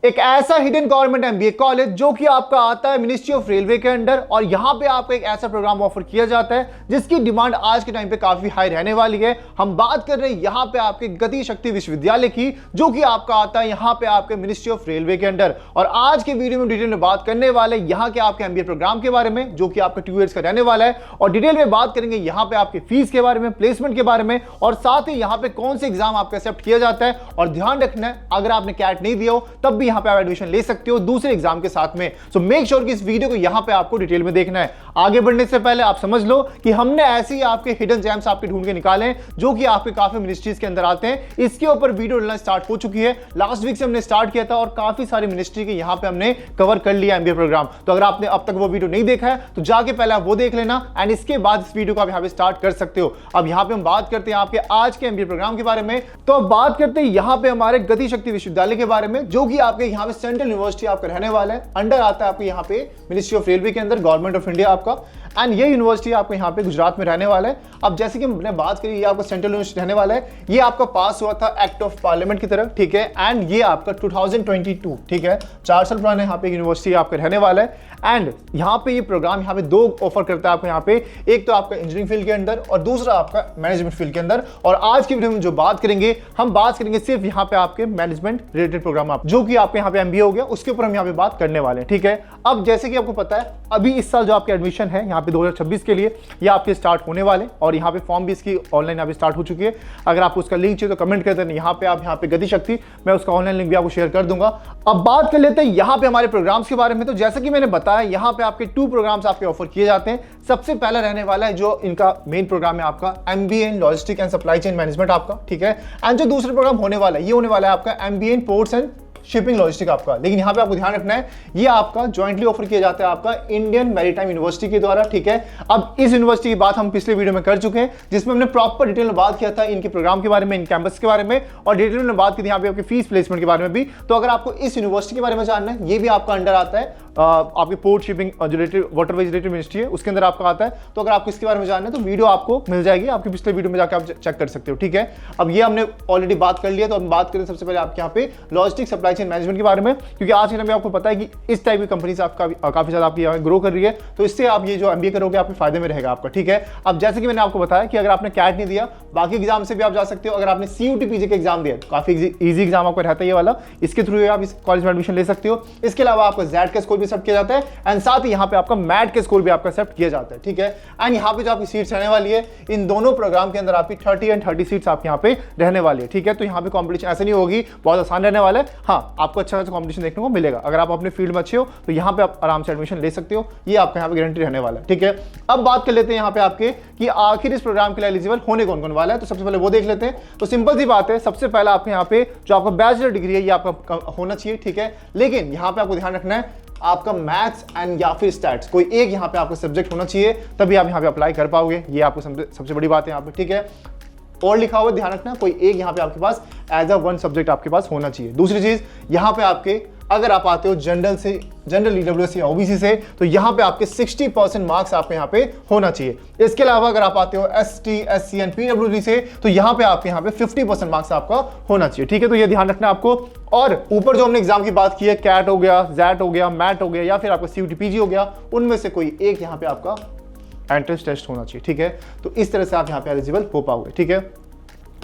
एक ऐसा hidden government MBA college जो कि आपका आता है मिनिस्ट्री ऑफ रेलवे के अंडर, और यहां पे आपको एक ऐसा प्रोग्राम ऑफर किया जाता है जिसकी डिमांड आज के टाइम पे काफी हाई रहने वाली है। हम बात कर रहे हैं यहां पे आपके गति शक्ति विश्वविद्यालय की, जो कि आपका आता है यहां पे आपके मिनिस्ट्री ऑफ रेलवे के अंडर। और आज के वीडियो में डिटेल में बात करने वाले यहां के आपके एमबीए प्रोग्राम के बारे में, जो कि आपका 2 इयर्स का रहने वाला है, और डिटेल में बात करेंगे यहां पे आपके फीस के बारे में, प्लेसमेंट के बारे में, और साथ ही यहां पे कौन से एग्जाम आपका एक्सेप्ट किया जाता है। और ध्यान रखना है, अगर आपने कैट नहीं दिया हो तब भी यहां पे आप एडमिशन ले सकते हो दूसरे एग्जाम के साथ में। सो मेक श्योर कि इस वीडियो को यहां पे आपको डिटेल में देखना है। आगे बढ़ने से पहले आप समझ लो कि हमने ऐसे ही आपके हिडन जेम्स आपके ढूंढ के निकाले जो कि आपके काफी मिनिस्ट्रीज के अंदर आते हैं। इसके ऊपर वीडियो डालना स्टार्ट हो चुकी है, लास्ट वीक से हमने स्टार्ट किया था और काफी सारी मिनिस्ट्री के यहां पे हमने कवर कर लिया एमबीए प्रोग्राम। तो अगर आपने अब तक वो वीडियो नहीं देखा है तो जाके पहले आप वो देख लेना, एंड इसके बाद इस वीडियो को आप यहां पे स्टार्ट कर सकते हो। अब यहां पे हम बात करते हैं आपके आज के एमबीए प्रोग्राम के बारे में। तो अब बात करते हैं यहां पे हमारे गति शक्ति विश्वविद्यालय के बारे में, जो कि आपके यहां पे सेंट्रल यूनिवर्सिटी आपका रहने वाला है। अंडर आता है आपके यहाँ पे मिनिस्ट्री ऑफ रेलवे के अंदर, गवर्नमेंट ऑफ इंडिया आपका, एंड ये यूनिवर्सिटी आपको यहाँ पे गुजरात में रहने वाला है। अब जैसे कि हमने बात करी, ये आपका सेंट्रल यूनिवर्सिटी रहने वाला है। ये आपका पास हुआ था एक्ट ऑफ पार्लियामेंट की तरफ, ठीक है, एंड ये आपका 2022, ठीक है, 4 साल पुराना यहाँ पे यूनिवर्सिटी आपका रहने वाला है। एंड यहाँ पे ये प्रोग्राम यहाँ पे 2 ऑफर करता है आपको यहाँ पे, एक तो आपका इंजीनियरिंग फील्ड के अंदर और दूसरा आपका मैनेजमेंट फील्ड के अंदर। और आज की वीडियो में जो बात करेंगे, हम बात करेंगे सिर्फ यहाँ पे आपके मैनेजमेंट रिलेटेड प्रोग्राम आप, जो कि आपके यहाँ पे एमबीए हो गया, उसके ऊपर हम यहाँ पे बात करने वाले हैं, ठीक है। अब जैसे कि आपको पता है, अभी इस साल जो आपके एडमिशन है यहाँ पे 2026 के लिए, ये आपके स्टार्ट होने वाले, और यहाँ पे फॉर्म भी इसकी ऑनलाइन यहाँ पे स्टार्ट हो चुकी है। अगर आपको उसका लिंक चाहिए तो कमेंट कर देना, यहाँ पे आप यहाँ पे गति शक्ति, मैं उसका ऑनलाइन लिंक भी आपको शेयर कर दूंगा। अब बात कर लेते हैं यहाँ पे हमारे प्रोग्राम्स के बारे में। तो जैसे कि मैंने बताया, यहाँ पे आपके 2 प्रोग्राम्स आपके ऑफर किए जाते हैं। सबसे पहला रहने वाला है जो इनका मेन प्रोग्राम है आपका MBA in logistic and supply chain management आपका, ठीक है। एंड जो दूसरा प्रोग्राम होने वाला है, ये होने वाला है आपका MBA in ports and shipping logistic आपका। लेकिन यहां पे आपको ध्यान रखना है, ये आपका जॉइंटली ऑफर किया जाता है आपका इंडियन मैरीटाइम यूनिवर्सिटी के द्वारा, ठीक है। अब इस यूनिवर्सिटी की बात हम पिछले वीडियो में कर चुके हैं, जिसमें हमने प्रॉपर डिटेल में बात किया था इनके प्रोग्राम के बारे में, इन कैंपस के बारे में, और डिटेल में बात की थी यहाँ पे आपके फीस प्लेसमेंट के बारे में भी। तो अगर आपको इस यूनिवर्सिटी के बारे में जानना है, ये भी आपका अंडर आता है आपके port shipping related waterways related ministry है, उसके अंदर आपका आता है। तो अगर आपको इसके बारे में जानना है तो वीडियो आपको मिल जाएगी, आपके पिछले वीडियो में जाकर आप चेक कर सकते हो, ठीक है। अब ये हमने ऑलरेडी बात कर लिया, तो हम बात करें सबसे पहले आपके यहाँ पे लॉजिस्टिक सप्लाई चेन मैनेजमेंट के बारे में, क्योंकि आज के टाइम में आपको पता है कि इस टाइप की कंपनीज आपका काफी ज्यादा आपकी यहाँ ग्रो कर रही है, तो इससे आप ये जो एमबीए करोगे आपके फायदे में रहेगा आपका, ठीक है। अब जैसे कि मैंने आपको बताया कि अगर आपने कैट नहीं दिया, बाकी एग्जाम से भी आप जा सकते हो। अगर आपने सीयूटी पीजी का एग्जाम दिया, काफी इजी एग्जाम आपका रहता है ये वाला, इसके थ्रू आप इस कॉलेज में एडमिशन ले सकते हो। इसके अलावा आपका जेड का स्कोर भी एक्सेप्ट किया जाता है, एंड साथ ही यहाँ पे आपका मैट के स्कोर भी आपका एक्सेप्ट किया जाता है, ठीक है। एंड यहाँ पे जो आपकी सीट्स रहने वाली है, इन दोनों प्रोग्राम के अंदर आपकी 30 एंड 30 सीट्स आपके यहाँ पे रहने वाली है, ठीक है। तो यहाँ पे कॉम्पिटिशन ऐसे नहीं होगी, बहुत आसान रहने वाला है। हाँ, आपको अच्छा कॉम्पिटिशन देखने को मिलेगा। अगर आप अपने फील्ड में अच्छे हो तो यहाँ पे आप आराम से एडमिशन ले सकते हो, ये आपका यहाँ पे गारंटी रहने वाला है, ठीक है। अब बात कर लेते हैं यहाँ पे आपके कि आखिर इस प्रोग्राम के लिए एलिजिबल होने कौन कौन वाला है। तो सबसे पहले वो देख लेते हैं। तो सिंपल सी बात है, सबसे पहले आपके यहाँ पे जो आपका बैचलर डिग्री है ये आपका होना चाहिए, ठीक है। लेकिन यहाँ पे आपको ध्यान रखना है, आपका मैथ्स एंड या फिर स्टैट्स कोई एक यहाँ पे आपका सब्जेक्ट होना चाहिए, तभी आप यहाँ पे अप्लाई कर पाओगे। ये आपको सबसे बड़ी बात है यहाँ पे, ठीक है। और लिखा हुआ ध्यान रखना, कोई एक यहाँ पे आपके पास एज अ 1 सब्जेक्ट आपके पास होना चाहिए। दूसरी चीज, यहाँ पे आपके अगर आप आते हो जनरल से, जनरल ईडब्ल्यूएस या ओबीसी से, तो यहाँ पे आपके 60% मार्क्स आपके यहाँ पे होना चाहिए। इसके अलावा अगर आप आते हो एसटी, एससी एंड पीडब्ल्यूडी से, तो यहाँ पे आपके यहाँ पे 50% मार्क्स आपका होना चाहिए, ठीक है। तो ये ध्यान रखना आपको। और ऊपर जो हमने एग्जाम की बात की है, कैट हो गया, जैट हो गया, मैट हो गया, या फिर आपका सीयूटी पीजी हो गया, उनमें से कोई एक यहाँ पे आपका एंट्रेंस टेस्ट होना चाहिए, ठीक है। तो इस तरह से आप यहाँ पे एलिजिबल हो पाओगे, ठीक है।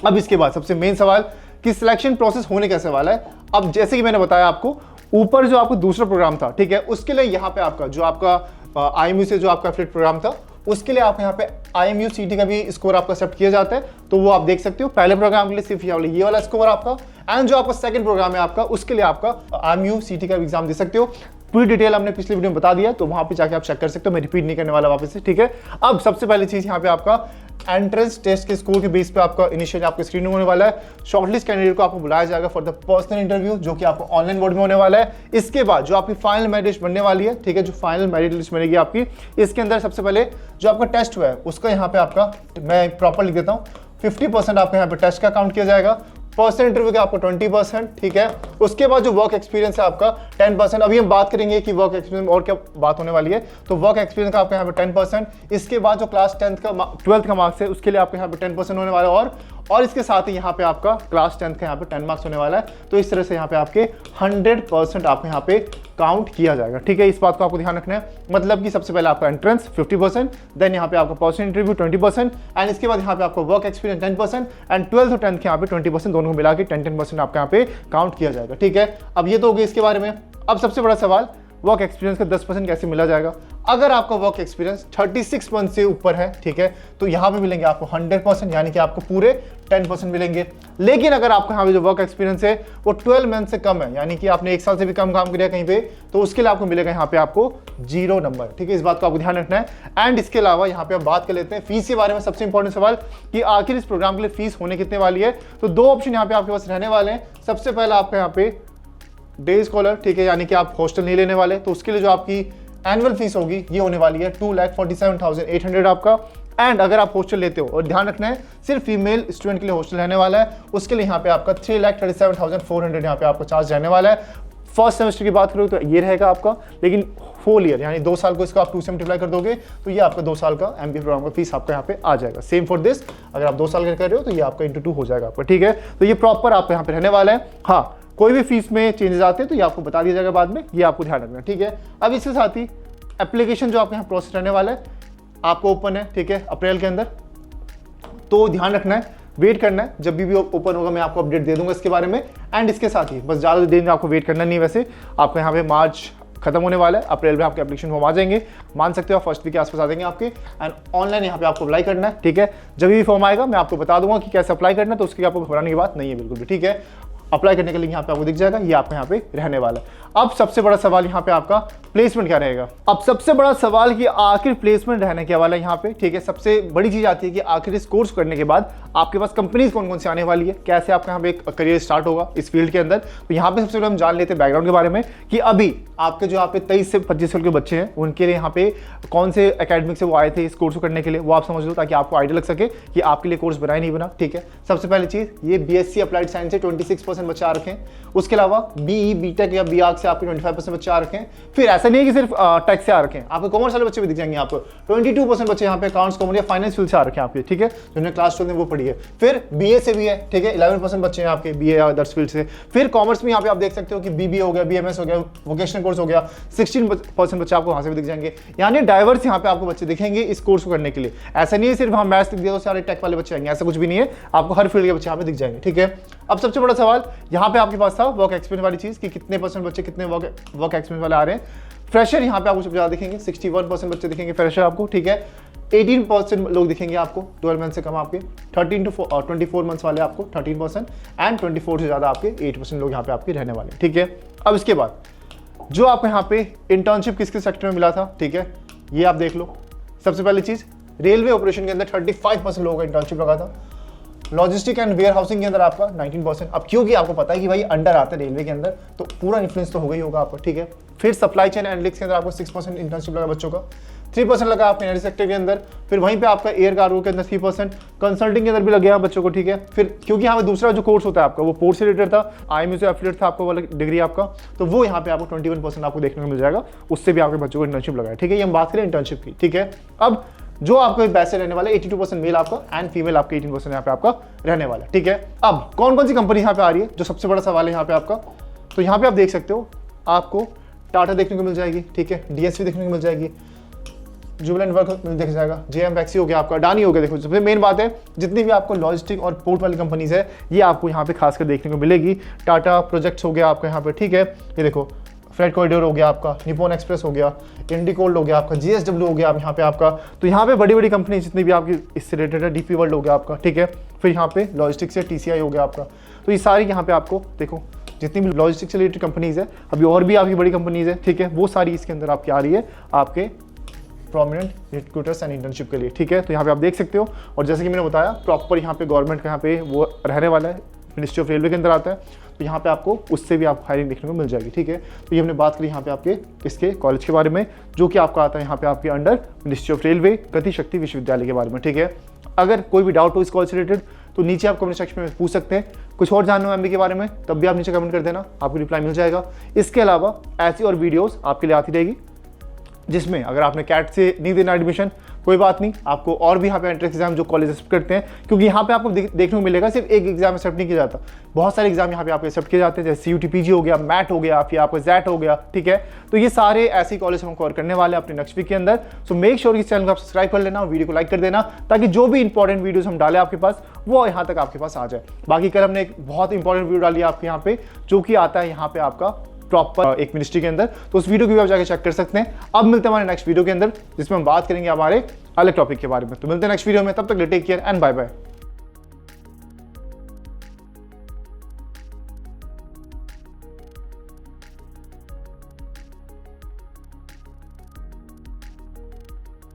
अब इसके बाद सबसे मेन सवाल कि सिलेक्शन प्रोसेस होने कैसे वाला है। अब जैसे कि मैंने बताया आपको, ऊपर जो आपको दूसरा प्रोग्राम था, ठीक है, उसके लिए यहाँ पे आपका जो आपका आईएमयू से जो आपका एफिलिएट प्रोग्राम था, उसके लिए आपको यहाँ पे IMU CT का भी स्कोर आपका एक्सेप्ट किया जाता है, तो वो आप देख सकते हो। पहले प्रोग्राम के लिए सिर्फ ये वाला स्कोर आपका, एंड जो आपका सेकंड प्रोग्राम है आपका, उसके लिए आपका IMU CT का एग्जाम दे सकते हो। पूरी डिटेल हमने पिछले वीडियो में बता दिया, तो वहां पे जाके आप चेक कर सकते हो, मैं रिपीट नहीं करने वाला वापस से, ठीक है। अब सबसे पहली चीज यहाँ पे आपका एंट्रेंस टेस्ट के स्कोर के बेस पे आपका इनिशियल आपका स्क्रीनिंग होने वाला है। शॉर्टलिस्ट कैंडिडेट को आपको बुलाया जाएगा फॉर द पर्सनल इंटरव्यू, जो कि आपको ऑनलाइन मोड में होने वाला है। इसके बाद जो आपकी फाइनल मेरिट लिस्ट बनने वाली है, ठीक है, जो फाइनल मेरिट लिस्ट बनेगी आपकी, इसके अंदर सबसे पहले जो आपका टेस्ट हुआ है उसका यहाँ पे आपका मैं प्रॉपर लिख देता हूँ, 50% आपका यहाँ पे टेस्ट का काउंट किया जाएगा। पर्सनल इंटरव्यू का आपको 20%, ठीक है। उसके बाद जो वर्क एक्सपीरियंस है आपका 10%। अभी हम बात करेंगे कि वर्क एक्सपीरियंस और क्या बात होने वाली है। तो वर्क एक्सपीरियंस का आपका यहाँ पे 10%। इसके बाद जो क्लास 12th का मार्क्स है उसके लिए आपके यहाँ पे 10% होने वाला है। और इसके साथ ही यहाँ पे आपका क्लास 10th का यहाँ पे 10 मार्क्स होने वाला है। तो इस तरह से यहाँ पे आपके 100% आपको यहाँ पे काउंट किया जाएगा, ठीक है। इस बात को आपको ध्यान रखना है। मतलब कि सबसे पहले आपका एंट्रेंस 50%, देन यहाँ पे आपका पर्सनल इंटरव्यू 20%, एंड इसके बाद यहाँ पे आपको वर्क एक्सपीरियंस 10%, एंड 12th और 10th के यहाँ पे 20%, दोनों को मिला के 10% आपका यहाँ पे काउंट किया जाएगा, ठीक है। अब ये तो हो गया इसके बारे में। अब सबसे बड़ा सवाल, वर्क एक्सपीरियंस का 10% कैसे मिला जाएगा। अगर आपका वर्क एक्सपीरियंस 36 मंथ से ऊपर है, ठीक है, तो यहाँ पे मिलेंगे आपको 100%, यानी कि आपको पूरे 10% मिलेंगे। लेकिन अगर आपका यहाँ पे जो वर्क एक्सपीरियंस है वो 12 मंथ से कम है, यानी कि आपने 1 साल से भी कम काम किया कहीं पे, तो उसके लिए आपको मिलेगा यहाँ पे आपको 0 नंबर, ठीक है। इस बात को आपको ध्यान रखना है। एंड इसके अलावा यहाँ पे आप बात कर लेते हैं फीस के बारे में। सबसे इंपॉर्टेंट सवाल कि आखिर इस प्रोग्राम के लिए फीस होने कितने वाली है। तो 2 ऑप्शन यहाँ पे आपके पास रहने वाले हैं। सबसे पहला आपका यहाँ पे डे स्कॉलर, ठीक है, यानी कि आप हॉस्टल नहीं लेने वाले, तो उसके लिए जो आपकी एनुअल फीस होगी ये होने वाली है 2,47,800 आपका। एंड अगर आप हॉस्टल लेते हो, और ध्यान रखना है सिर्फ फीमेल स्टूडेंट के लिए हॉस्टल रहने वाला है, उसके लिए यहाँ पे आपका 3,37,400 यहाँ पे आपको चार्ज रहने वाला है। फर्स्ट सेमेस्टर की बात करो तो ये रहेगा आपका, लेकिन फोल ईयर यानी 2 साल को इसको आप 2 से मल्टीप्लाई कर दोगे तो ये आपका 2 साल का MBA प्रोग्राम का फीस आपका यहाँ पे आ जाएगा। सेम फॉर दिस, अगर आप 2 साल का कर रहे हो तो ये आपका इंटू 2 हो जाएगा आपका, ठीक है। तो ये प्रॉपर आपको यहाँ पे रहने वाला है। हाँ, कोई भी फीस में चेंजेस आते हैं तो ये आपको बता दिया जाएगा बाद में, ये आपको ध्यान रखना है, ठीक है। अब इसके साथ ही एप्लीकेशन जो आपके यहाँ प्रोसेस रहने वाला है आपको ओपन है, ठीक है, अप्रैल के अंदर। तो ध्यान रखना है, वेट करना है, जब भी ओपन होगा मैं आपको अपडेट दे दूंगा इसके बारे में। एंड इसके साथ ही बस ज़्यादा दिन आपको वेट करना नहीं, वैसे आपको यहाँ पे मार्च खत्म होने वाला है, अप्रैल में आपके एप्लीकेशन फॉर्म आ जाएंगे, मान सकते हो आप फर्स्ट वीक के आसपास आ जाएंगे आपके। एंड ऑनलाइन यहाँ पे आपको अप्लाई करना है, ठीक है। जब भी फॉर्म आएगा मैं आपको बता दूंगा कि कैसे अप्लाई करना है, तो उसकी आपको घबराने की बात नहीं है बिल्कुल भी, ठीक है। अप्लाई करने के लिए यहाँ पे आपको दिख जाएगा, ये आपको यहाँ पे रहने वाला है। अब सबसे बड़ा सवाल यहाँ पे आपका प्लेसमेंट क्या रहेगा। अब सबसे बड़ा सवाल कि आखिर प्लेसमेंट रहने के वाला है यहाँ पे, ठीक है। सबसे बड़ी चीज आती है कि आखिर इस कोर्स करने के बाद आपके पास कंपनीज कौन कौन सी आने वाली है, कैसे आपका यहाँ पे एक करियर स्टार्ट होगा इस फील्ड के अंदर। तो यहाँ पे सबसे पहले हम जान लेते हैं बैकग्राउंड के बारे में कि अभी आपके जो यहाँ पे 23 से 25 साल के बच्चे हैं उनके लिए यहाँ पे कौन से एकेडमिक से वो आए थे इस कोर्स को करने के लिए, वो आप समझ लो, ताकि आपको आइडिया लग सके कि आपके लिए कोर्स बना ही नहीं बना, ठीक है। सबसे पहली चीज ये BSc अप्लाइड साइंस से 26% बच्चे आ रखे। उसके अलावा BE BTech या BArch से आपके 25% बच्चे आ रखे हैं। फिर ऐसा नहीं है कि सिर्फ टेक से आ रखे हैं, आपके कॉमर्स वाले बच्चे भी दिख जाएंगे आपको। 22% बच्चे यहाँ पे अकाउंट्स, कॉमर्स या फाइनेंस फील्ड से आ रखे हैं आपके, ठीक है, जिन्होंने क्लास 12 में वो पढ़ी है। फिर BA से भी है, ठीक है, 11% बच्चे हैं आपके BA या अदर्स फील्ड से। फिर कॉमर्स में यहाँ पे आप देख सकते हो कि BBA हो गया, BMS हो गया, वोकेशनल कोर्स हो गया, 16% बच्चे आपको वहाँ से भी दिख जाएंगे। यानी डाइवर्स यहाँ पे आपको बच्चे दिखेंगे इस कोर्स को करने के लिए। ऐसा नहीं है सिर्फ हम मैथ्स लिख दिया तो सारे टेक वाले बच्चे आएंगे, ऐसा कुछ भी नहीं है, आपको हर फील्ड के बच्चे यहाँ पे दिख जाएंगे, ठीक है। अब सबसे बड़ा सवाल यहाँ पे आपके पास था वर्क एक्सपीरियंस वाली चीज कि कितने % बच्चे कितने वर्क एक्सपीरियंस वाले आ रहे हैं। फ्रेशर यहाँ पे आपको सबसे ज्यादा दिखेंगे, 61% बच्चे दिखेंगे फ्रेशर आपको, ठीक है। 18% लोग दिखेंगे आपको 12 मंथ से कम आपके, 13 to 24 मंथ्स वाले आपको 13%, एंड 24 से ज्यादा आपके 8% लोग यहाँ पे आपके रहने वाले, ठीक है। अब इसके बाद जो आपको यहाँ पे इंटर्नशिप किस किस सेक्टर में मिला था, ठीक है, ये आप देख लो। सबसे पहली चीज रेलवे ऑपरेशन के अंदर 35% लोगों का इंटर्नशिप लगा था। लॉजिस्टिक एंड वेयर हाउसिंग के अंदर आपका 19%। अब क्योंकि आपको पता है कि भाई अंडर आता है रेलवे के अंदर, तो पूरा इन्फ्लुएंस तो होगा ही होगा आपको, ठीक है। फिर सप्लाई चेन एनालिटिक्स के अंदर आपको 6% इंटर्नशिप लगा बच्चों का, 3% लगा आपके एनर्जी सेक्टर के अंदर। फिर वहीं पे आपका एयर कार्गो के अंदर 3%, कंसल्टिंग के अंदर भी लग गया बच्चों को, ठीक है। फिर क्योंकि यहाँ पे दूसरा जो कोर्स होता है आपका वो पोर्ट से रिलेटेड था, IMU से एफिलिएट था आपका वाला डिग्री आपका, तो वो यहाँ पे आपको 21% आपको देखने को मिल जाएगा, उससे भी आपके बच्चों को इंटर्नशिप लगा है, ठीक है। ये हम बात करें इंटर्नशिप की, ठीक है। अब जो आपको पैसे रहने वाले 82% मेल आपका एंड फीमेल आपका 18% यहाँ पे आपका रहने वाला, ठीक है। अब कौन कौन सी कंपनी यहाँ पे आ रही है, जो सबसे बड़ा सवाल है यहाँ पे आपका, तो यहाँ पे आप देख सकते हो आपको टाटा देखने को मिल जाएगी, ठीक है, DSV देखने को मिल जाएगी, जुबिलेंट वर्क देखा जाएगा, JM Baxi हो गया आपका, अडानी हो गया। देखो सबसे मेन बात है जितनी भी आपको लॉजिस्टिक और पोर्ट वाली कंपनीज है ये आपको यहाँ पे खासकर देखने को मिलेगी। टाटा प्रोजेक्ट्स हो गया आपका यहाँ पे, ठीक है, ये देखो फ्रेट कॉरिडोर हो गया आपका, निप्पॉन एक्सप्रेस हो गया, इंडिकोल्ड हो गया आपका, GSW हो गया आप यहाँ पे आपका। तो यहाँ पे बड़ी बड़ी कंपनी जितनी भी आपकी इससे रिलेटेड है, DP वर्ल्ड हो गया आपका, ठीक है। फिर यहाँ पे लॉजिस्टिक्स से TCI हो गया आपका। तो ये सारी यहाँ पे आपको देखो जितनी भी लॉजिस्टिक्स से रिलेटेड कंपनीज है, अभी और भी आपकी बड़ी कंपनीज है, ठीक है, वो सारी इसके अंदर आपकी आ रही है आपके प्रोमिनेंट रिक्रूटर्स एंड इंटर्नशिप के लिए, ठीक है। तो यहाँ पे आप देख सकते हो, और जैसे कि मैंने बताया प्रॉपर यहाँ पे गवर्नमेंट का यहाँ पे वो रहने वाला है, मिनिस्ट्री ऑफ रेलवे के अंदर आता है, तो यहाँ पे आपको उससे भी आपको हायरिंग देखने को मिल जाएगी, ठीक है। तो ये हमने बात करी यहाँ पे आपके इसके कॉलेज के बारे में, जो कि आपका आता है यहाँ पे आपके अंडर मिनिस्ट्री ऑफ रेलवे गति शक्ति विश्वविद्यालय के बारे में, ठीक है। अगर कोई भी डाउट हो इस कॉलेज से रिलेटेड तो नीचे आप कमेंट सेक्शन में पूछ सकते हैं। कुछ और जानना हो एमबी के बारे में तब भी आप नीचे कमेंट कर देना, आपको रिप्लाई मिल जाएगा। इसके अलावा ऐसी और वीडियोस आपके लिए आती रहेगी, जिसमें अगर आपने कैट से नहीं देना एडमिशन, कोई बात नहीं, आपको और भी यहाँ पे एंट्रेंस एग्जाम जो कॉलेज एक्सेप्ट करते हैं, क्योंकि यहाँ पे आपको देखने को मिलेगा सिर्फ एक एग्जाम एक्सेप्ट नहीं किया जाता, बहुत सारे एग्जाम यहाँ पे आपके एक्सेप्ट किए जाते हैं, जैसे CUT PG हो गया, मैट हो गया, फिर आपको जैट हो गया, ठीक है। तो ये सारे ऐसे कॉलेज हम कवर करने वाले हैं अपने नेक्स्ट वीक के अंदर। सो मेक श्योर इस चैनल को आप सब्सक्राइब कर लेना, वीडियो को लाइक कर देना, ताकि जो भी इंपॉर्टेंट वीडियोस हम डालें आपके पास वो यहाँ तक आपके पास आ जाए। बाकी कल हमने एक बहुत इंपॉर्टेंट वीडियो डाली है आपके यहाँ पे, जो कि आता है यहाँ पे आपका प्रॉपर एक मिनिस्ट्री के अंदर, तो उस वीडियो को भी आप जाके चेक कर सकते हैं। अब मिलते हैं हमारे नेक्स्ट वीडियो के अंदर, जिसमें हम बात करेंगे हमारे अलग टॉपिक के बारे में। तो मिलते हैं नेक्स्ट वीडियो में, तब तक take care and bye bye.